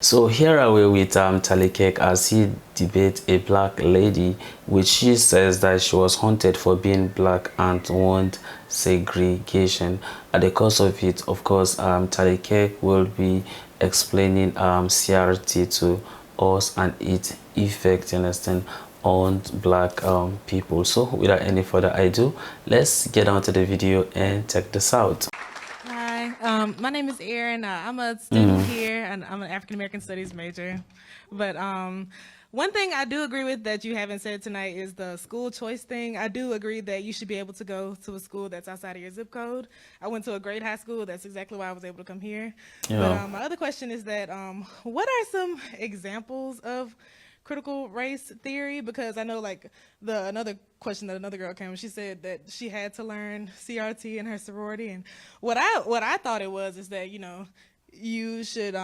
So here are we with Kirk as he debates a black lady, which she says that she was haunted for being black and want segregation. At the course of it, of course, Kirk will be explaining CRT to us and its effect, you understand, on black people. So without any further ado, let's get on to the video and check this out. Hi, my name is Erin. I'm a student here, and I'm an African American Studies major. But one thing I do agree with that you haven't said tonight is the school choice thing. I do agree that you should be able to go to a school that's outside of your zip code. I went to a great high school. That's exactly why I was able to come here. Yeah. But my other question is that what are some examples of critical race theory? Because I know, like, another question that another girl came, she said that she had to learn CRT in her sorority, and what I thought it was is that, you know, you should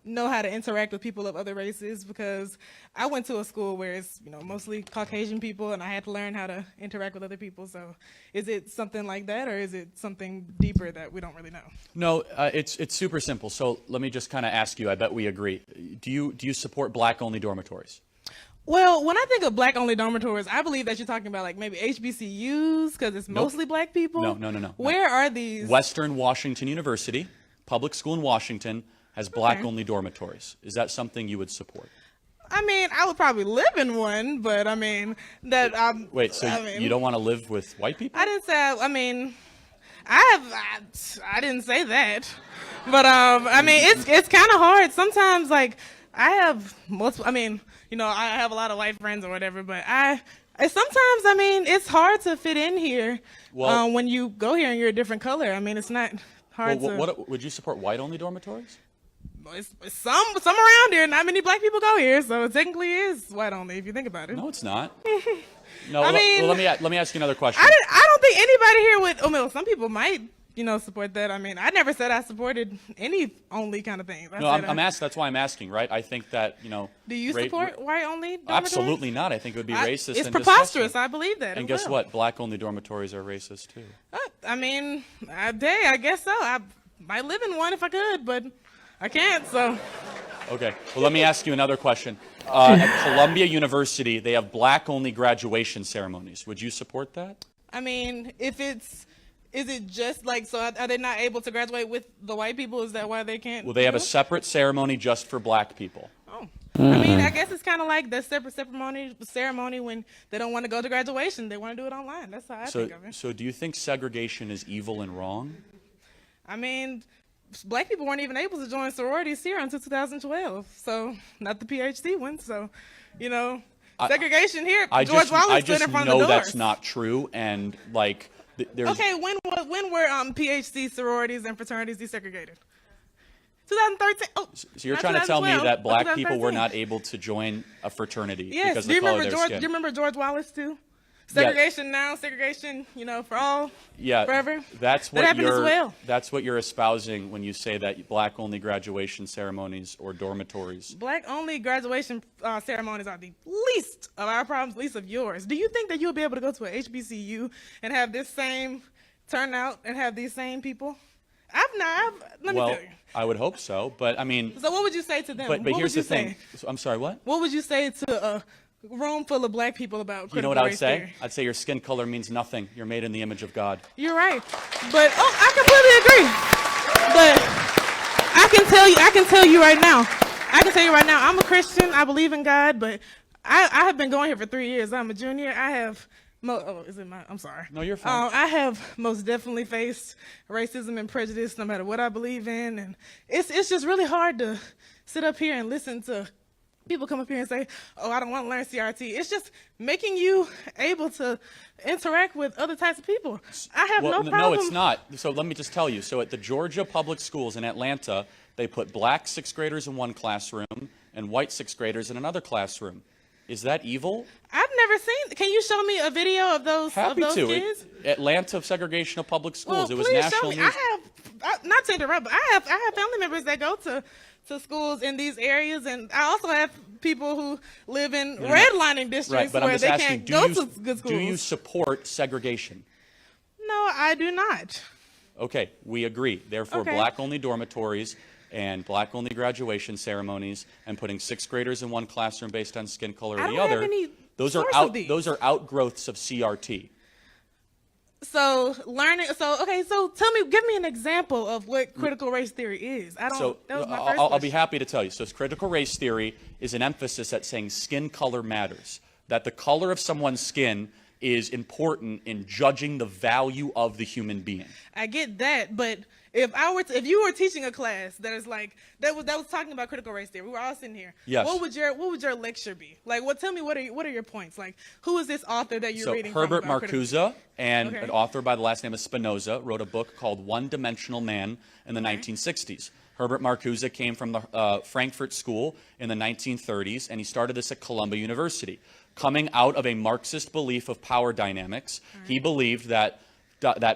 know how to interact with people of other races, because I went to a school where it's, you know, mostly Caucasian people, and I had to learn how to interact with other people. So is it something like that, or is it something deeper that we don't really know? No, it's super simple. So let me just kind of ask you, I bet we agree. Do you support black-only dormitories? Well, when I think of black-only dormitories, I believe that you're talking about, like, maybe HBCUs, because it's mostly black people. No. Where are these? Western Washington University, public school in Washington, has black-only dormitories. Is that something you would support? I mean, I would probably live in one, but I mean, that Wait, so you don't want to live with white people? I didn't say, I mean, I didn't say that. But I mean, it's kind of hard. Sometimes, like, I have multiple, I mean, you know, I have a lot of white friends or whatever, but sometimes, I mean, it's hard to fit in here. Well, when you go here and you're a different color. I mean, it's not hard to. What would you support white-only dormitories? It's some around here. Not many black people go here, so it technically is white only if you think about it. No, it's not. No, I mean, well, let me ask you another question. I don't think anybody here would. Oh, well, some people might, you know, support that. I mean, I never said I supported any only kind of thing. No, I'm asked. That's why I'm asking, right? I think that, you know. Do you support white only dormitories? Absolutely not. I think it would be racist. It's and preposterous. disgusting. I believe that. And guess what? Black only dormitories are racist too. I mean, I guess so. I might live in one if I could, but I can't. So. Okay. Well, let me ask you another question. At Columbia University, they have black-only graduation ceremonies. Would you support that? I mean, is it just like, so are they not able to graduate with the white people? Is that why they can't? Well, they have a separate ceremony just for black people. Oh. I mean, I guess it's kind of like the separate ceremony when they don't want to go to graduation. They want to do it online. That's how I think of it. So do you think segregation is evil and wrong? I mean, black people weren't even able to join sororities here until 2012. So, not the PhD one. So, you know, segregation here. George Wallace stood in front of the doors. I just know that's not true, and like there's. Okay, when were PhD sororities and fraternities desegregated? 2013. Oh, so you're trying to tell me that black people were not able to join a fraternity because of the color of their skin? Do you remember George Wallace too? Segregation now, segregation, you know, for all, forever. That's what happened as well. That's what you're espousing when you say that black-only graduation ceremonies or dormitories. Black-only graduation ceremonies are the least of our problems, least of yours. Do you think that you'll be able to go to a HBCU and have this same turnout and have these same people? Let me tell you. I would hope so, but I mean. So what would you say to them? But here's the thing. I'm sorry, what? What would you say to a room full of black people about critical race theory? You know what I would say? I'd say your skin color means nothing. You're made in the image of God. You're right. But I completely agree. But I can tell you right now, I'm a Christian. I believe in God, but I have been going here for 3 years. I'm a junior. I have I'm sorry. No, you're fine. I have most definitely faced racism and prejudice no matter what I believe in, and it's just really hard to sit up here and listen to people come up here and say, oh, I don't want to learn CRT. It's just making you able to interact with other types of people. I have no problem. No, it's not. So let me just tell you. So at the Georgia public schools in Atlanta, they put black sixth graders in one classroom and white sixth graders in another classroom. Is that evil? I've never seen. Can you show me a video of those kids? Atlanta segregation of public schools. Well, it was please national show me. news. I have, not to interrupt, but I have family members that go to schools in these areas, and I also have people who live in redlining districts where they can't go to good schools. Do you support segregation? No, I do not. Okay, we agree. Therefore, black-only dormitories and black-only graduation ceremonies and putting sixth graders in one classroom based on skin color or I the don't have other, any those source of are these. those are outgrowths of CRT. So learning. So okay. So tell me, give me an example of what critical race theory is. I don't. So that was my first I'll be question. happy to tell you. So critical race theory is an emphasis at saying skin color matters, that the color of someone's skin is important in judging the value of the human being. I get that, but if you were teaching a class that is like that was talking about critical race theory, we were all sitting here. Yes. What would your lecture be? Like, tell me what are your points? Like, who is this author that you're So reading Herbert from? Marcuse and Okay. an author by the last name of Spinoza wrote a book called One-Dimensional Man in the 1960s. Herbert Marcuse came from the Frankfurt School in the 1930s, and he started this at Columbia University. Coming out of a Marxist belief of power dynamics, he believed that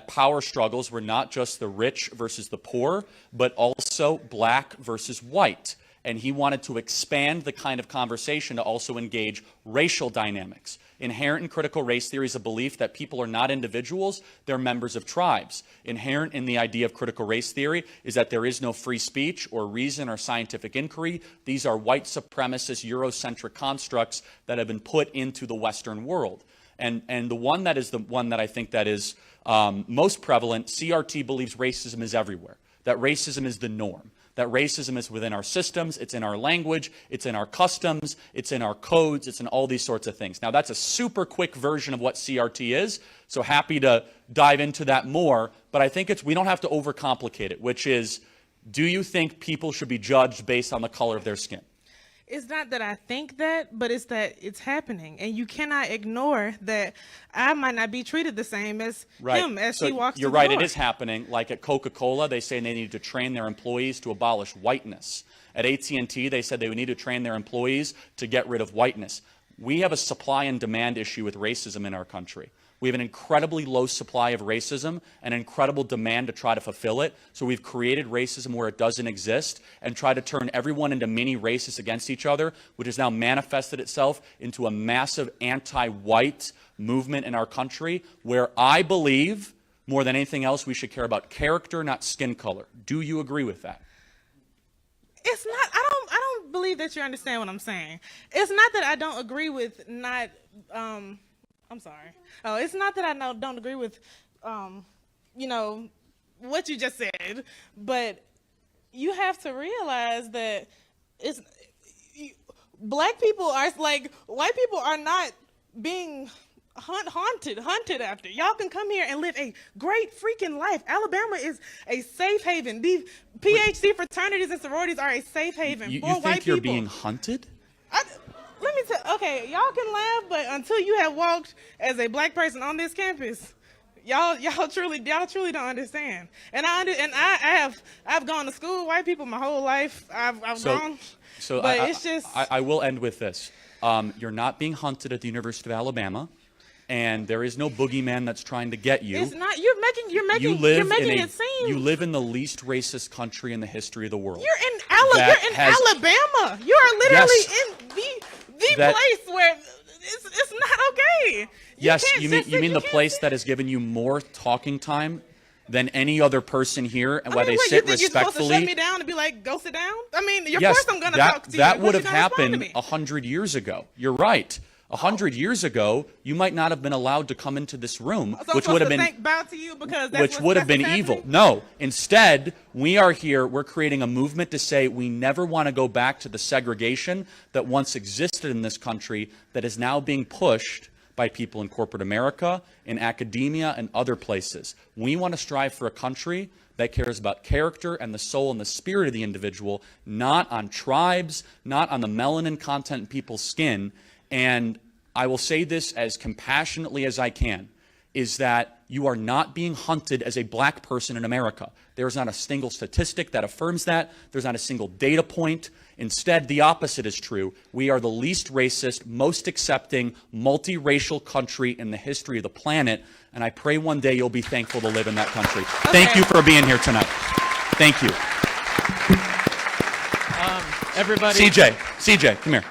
power struggles were not just the rich versus the poor, but also black versus white. And he wanted to expand the kind of conversation to also engage racial dynamics. Inherent in critical race theory is a belief that people are not individuals, they're members of tribes. Inherent in the idea of critical race theory is that there is no free speech or reason or scientific inquiry. These are white supremacist, Eurocentric constructs that have been put into the Western world. And the one that I think that is most prevalent, CRT believes racism is everywhere, that racism is the norm. That racism is within our systems, it's in our language, it's in our customs, it's in our codes, it's in all these sorts of things. Now, that's a super quick version of what CRT is, so happy to dive into that more, but I think we don't have to overcomplicate it, which is, do you think people should be judged based on the color of their skin? It's not that I think that, but it's that it's happening, and you cannot ignore that. I might not be treated the same as him as So he walks you're through right, the door. it is happening. Like at Coca-Cola, they say they need to train their employees to abolish whiteness. At AT&T, they said they would need to train their employees to get rid of whiteness. We have a supply and demand issue with racism in our country. We have an incredibly low supply of racism and incredible demand to try to fulfill it. So we've created racism where it doesn't exist and try to turn everyone into mini racists against each other, which has now manifested itself into a massive anti-white movement in our country, where I believe, more than anything else, we should care about character, not skin color. Do you agree with that? It's not. I don't believe that you understand what I'm saying. It's not that I don't agree with not. I'm sorry. Oh, it's not that I don't agree with, you know, what you just said, but you have to realize that black people are like white people are not being hunted after. Y'all can come here and live a great freaking life. Alabama is a safe haven. The PhD fraternities and sororities are a safe haven You for think white you're people. being hunted? Let me tell. Okay, y'all can laugh, but until you have walked as a black person on this campus, y'all truly don't understand. And I've gone to school with white people my whole life. I've gone. So but it's just. I will end with this. You're not being hunted at the University of Alabama, and there is no boogeyman that's trying to get you. It's not. You're making it seem. You live in the least racist country in the history of the world. You're in Alabama. You are literally in the place where it's not okay. You mean the place that has given you more talking time than any other person here, and where they sit you think respectfully. You're supposed to shut me down and be like, go sit down? I mean, of course I'm going to talk to you. That would What's have you gonna respond to happened me? 100 years ago. You're right. 100 years ago, you might not have been allowed to come into this room, So which would have been bow to you because that's which would have been what's evil. happening? No, instead, we are here, we're creating a movement to say we never want to go back to the segregation that once existed in this country that is now being pushed by people in corporate America, in academia, and other places. We want to strive for a country that cares about character and the soul and the spirit of the individual, not on tribes, not on the melanin content in people's skin. And I will say this as compassionately as I can, is that you are not being hunted as a black person in America. There is not a single statistic that affirms that. There's not a single data point. Instead, the opposite is true. We are the least racist, most accepting, multiracial country in the history of the planet, and I pray one day you'll be thankful to live in that country. Okay. Thank you for being here tonight. Thank you. Everybody. CJ, come here.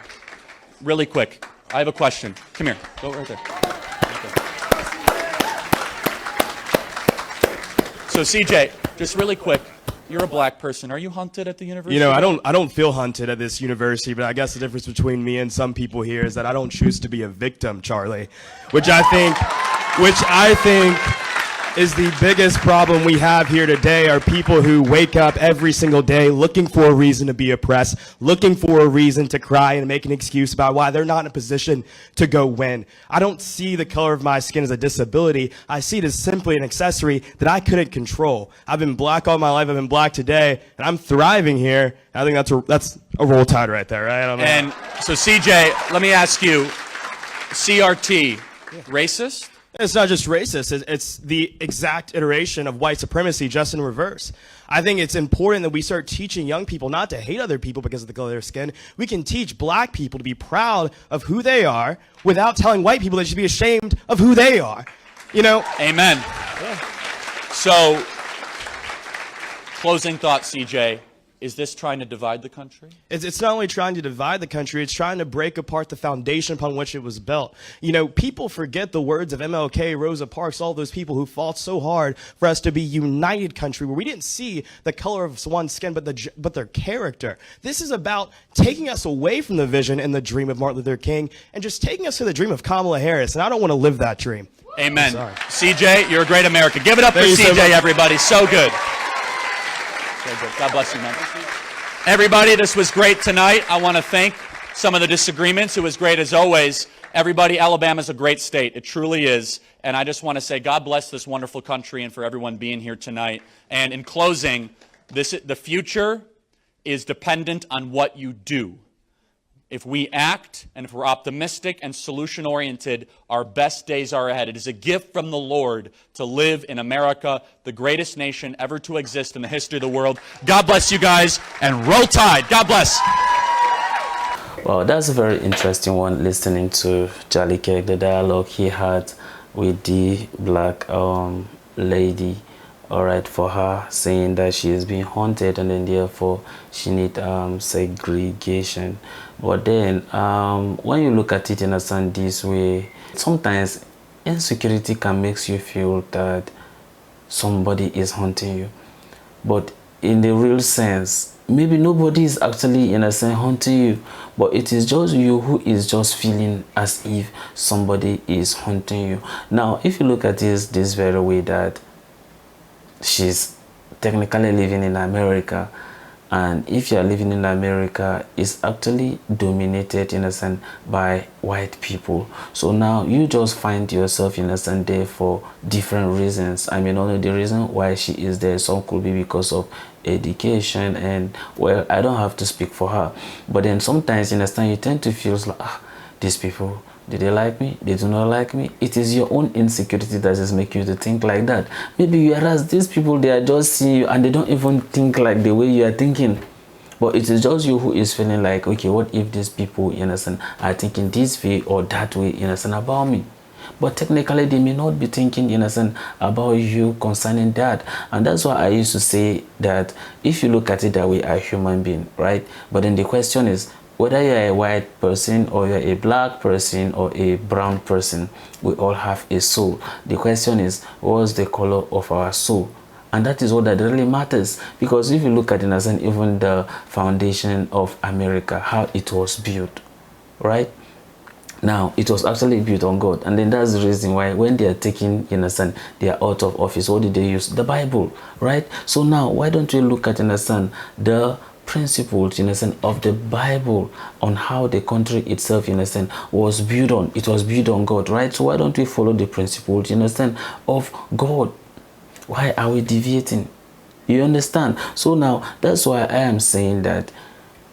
Really quick. I have a question. Come here. Go right there. So CJ, just really quick, you're a black person. Are you hunted at the university? You know, I don't feel hunted at this university, but I guess the difference between me and some people here is that I don't choose to be a victim, Charlie, which I think is the biggest problem we have here today are people who wake up every single day looking for a reason to be oppressed, looking for a reason to cry and make an excuse about why they're not in a position to go win. I don't see the color of my skin as a disability. I see it as simply an accessory that I couldn't control. I've been black all my life. I've been black today, and I'm thriving here. I think that's a roll tide right there, right? I don't know. And so, CJ, let me ask you, CRT, racist? It's not just racist. It's the exact iteration of white supremacy, just in reverse. I think it's important that we start teaching young people not to hate other people because of the color of their skin. We can teach black people to be proud of who they are without telling white people they should be ashamed of who they are. You know? Amen. Yeah. So, closing thought, CJ. Is this trying to divide the country? It's not only trying to divide the country, it's trying to break apart the foundation upon which it was built. You know, people forget the words of MLK, Rosa Parks, all those people who fought so hard for us to be united country, where we didn't see the color of one's skin, but their character. This is about taking us away from the vision and the dream of Martin Luther King and just taking us to the dream of Kamala Harris, and I don't want to live that dream. Amen. CJ, you're a great American. Give it up for CJ, everybody. So good. So good. God bless you, man. Everybody, this was great tonight. I want to thank some of the disagreements. It was great as always. Everybody, Alabama's a great state. It truly is. And I just want to say God bless this wonderful country and for everyone being here tonight. And in closing, the future is dependent on what you do. If we act and if we're optimistic and solution-oriented, our best days are ahead. It is a gift from the Lord to live in America, the greatest nation ever to exist in the history of the world. God bless you guys, and roll tide. God bless. Well, that's a very interesting one, listening to Charlie Kirk, the dialogue he had with the black lady, all right, for her saying that she is being haunted and then therefore she need segregation. But then when you look at it in a sense this way, sometimes insecurity can make you feel that somebody is haunting you. But in the real sense, maybe nobody is actually in a sense haunting you, but it is just you who is just feeling as if somebody is haunting you. Now, if you look at this very way, that she's technically living in America, and if you are living in America, it's actually dominated in a sense by white people. So now you just find yourself in a sense there for different reasons. I mean, only the reason why she is there, some could be because of education, and well, I don't have to speak for her. But then sometimes in a sense you tend to feel like, these people, do they like me? They do not like me. It is your own insecurity that is making you to think like that. Maybe whereas these people, they are just seeing you and they don't even think like the way you are thinking. But it is just you who is feeling like, okay, what if these people, you understand, are thinking this way or that way, you understand, about me? But technically, they may not be thinking, you understand, about you concerning that. And that's why I used to say that if you look at it that way, a human being, right? But then the question is, whether you're a white person or you're a black person or a brown person, we all have a soul. The question is, what's the color of our soul? And that is what that really matters. Because if you look at it as even the foundation of America, how it was built, right? Now, it was actually built on God. And then that's the reason why when they are taking, you understand, they are out of office, what did they use? The Bible, right? So now, why don't we look at, understand, the principles, in a sense, of the Bible on how the country itself, in a sense, was built on? It was built on God, right? So why don't we follow the principles, in a sense, of God? Why are we deviating? You understand? So now, that's why I am saying that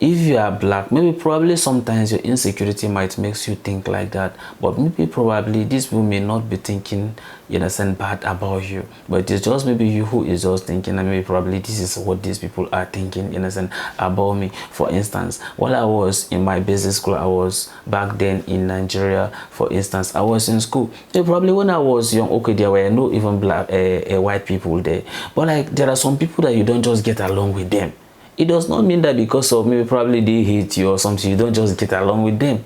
if you are black, maybe probably sometimes your insecurity might make you think like that, but maybe probably these people may not be thinking, you understand, bad about you, but it's just maybe you who is just thinking, and maybe probably this is what these people are thinking, you understand, about me. For instance, while I was in my basic school, I was back then in Nigeria, for instance, I was in school. So probably when I was young, okay, there were no even black white people there, but like there are some people that you don't just get along with them. It does not mean that because of maybe probably they hate you or something, you don't just get along with them.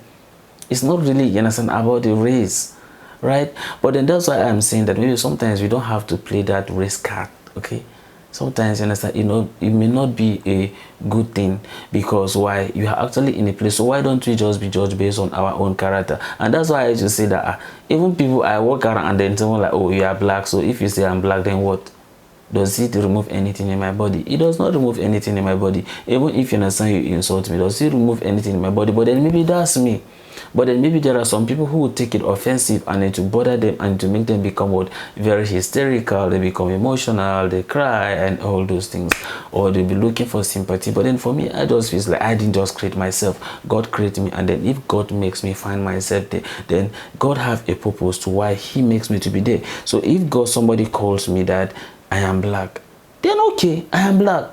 It's not really, you understand, about the race, right? But then that's why I'm saying that maybe sometimes we don't have to play that race card, okay? Sometimes, you understand, it may not be a good thing, because why, you are actually in a place. So why don't we just be judged based on our own character? And that's why I just say that even people, I walk around and then someone like, oh, you are black, so if you say I'm black, then what? Does it remove anything in my body? It does not remove anything in my body. Even if you understand, you insult me, does it remove anything in my body? But then maybe that's me. But then maybe there are some people who will take it offensive, and it to bother them, and to make them become what, very hysterical. They become emotional, they cry and all those things, or they'll be looking for sympathy. But then for me, I just feel like I didn't just create myself. God created me, and then if God makes me find myself there, then God have a purpose to why He makes me to be there. So if God, somebody calls me that I am black, then okay, I am black.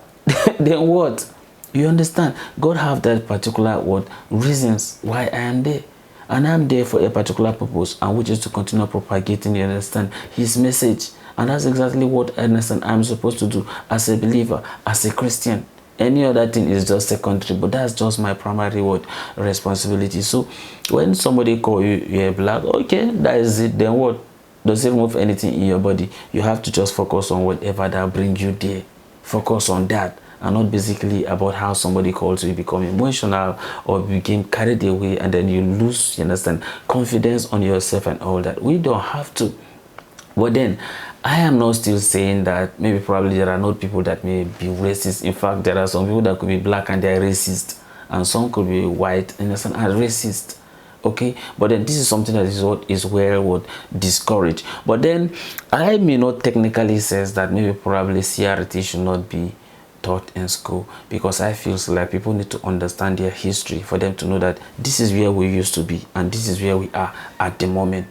Then what? You understand? God have that particular what reasons why I am there. And I'm there for a particular purpose, and which is to continue propagating, you understand, His message. And that's exactly what I understand I'm supposed to do as a believer, as a Christian. Any other thing is just secondary, but that's just my primary what responsibility. So when somebody call you, you're black, okay, that is it. Then what? Does it move anything in your body? You have to just focus on whatever that bring you there. Focus on that, and not basically about how somebody calls you, become emotional or became carried away, and then you lose, you understand, confidence on yourself and all that. We don't have to. But then I am not still saying that maybe probably there are not people that may be racist. In fact, there are some people that could be black and they are racist, and some could be white, innocent, and racist. Okay, but then this is something that is what is where would discourage. But then I may not technically says that maybe probably CRT should not be taught in school, because I feel like people need to understand their history for them to know that this is where we used to be and this is where we are at the moment.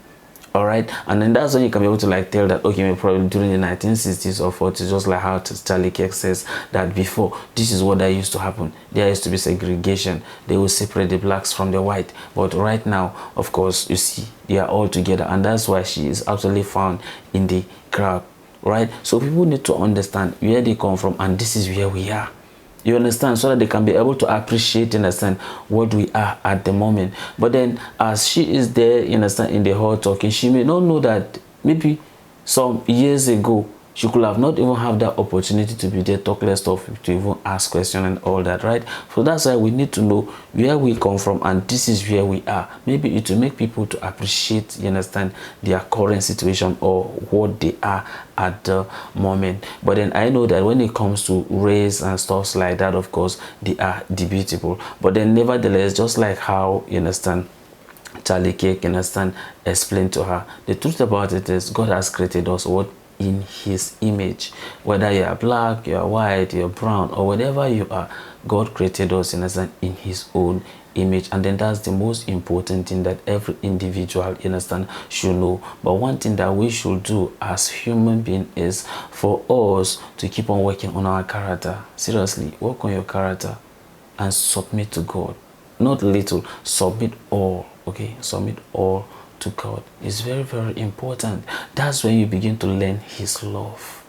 All right, and then that's when you can be able to like tell that, okay, maybe probably during the 1960s or 40s, just like how Charlie Kirk says that before, this is what that used to happen. There used to be segregation. They will separate the blacks from the white. But right now, of course, you see, they are all together, and that's why she is actually found in the crowd. Right, so people need to understand where they come from, and this is where we are. You understand? So that they can be able to appreciate, understand what we are at the moment. But then as she is there, you understand, in the hall talking, she may not know that maybe some years ago she could have not even have that opportunity to be there, talk less stuff, to even ask questions and all that, right? So that's why we need to know where we come from, and this is where we are. Maybe it will make people to appreciate, you understand, their current situation or what they are at the moment. But then I know that when it comes to race and stuff like that, of course, they are debatable. But then nevertheless, just like how, you understand, Charlie Kirk, you understand, explained to her, the truth about it is God has created us what in His image. Whether you are black, you are white, you are brown, or whatever you are, God created us, you understand, in His own image. And then that's the most important thing that every individual, you understand, should know. But one thing that we should do as human beings is for us to keep on working on our character. Seriously, work on your character and submit to God. Not little, submit all. Okay, submit all to God. It's very, very important. That's when you begin to learn His love.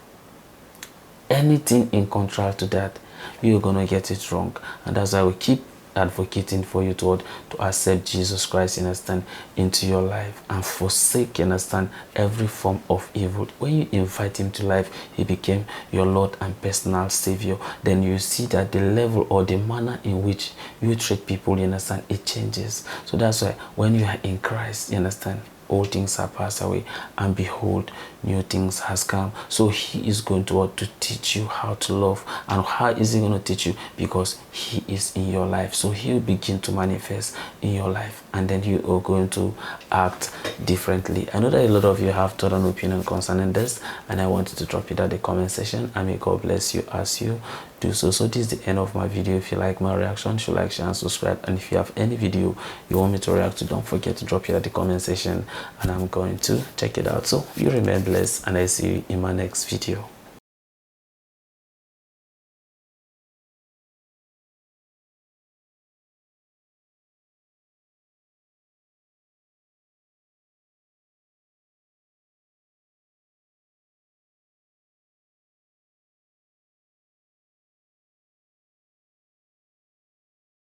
Anything in contrast to that, you're gonna get it wrong. And that's why we keep advocating for you to accept Jesus Christ, you understand, into your life, and forsake, you understand, every form of evil. When you invite Him to life, He became your Lord and personal Savior. Then you see that the level or the manner in which you treat people, you understand, it changes. So that's why when you are in Christ, you understand, all things are passed away, and behold, new things has come. So He is going to teach you how to love. And how is He going to teach you? Because He is in your life. So He will begin to manifest in your life, and then you are going to act differently. I know that a lot of you have thought an opinion concerning this, and I wanted to drop it at the comment section, and may God bless you as you do so. So this is the end of my video. If you like my reaction, should like, share, and subscribe. And if you have any video you want me to react to, don't forget to drop it at the comment section, and I'm going to check it out. So you remain blessed, and I see you in my next video.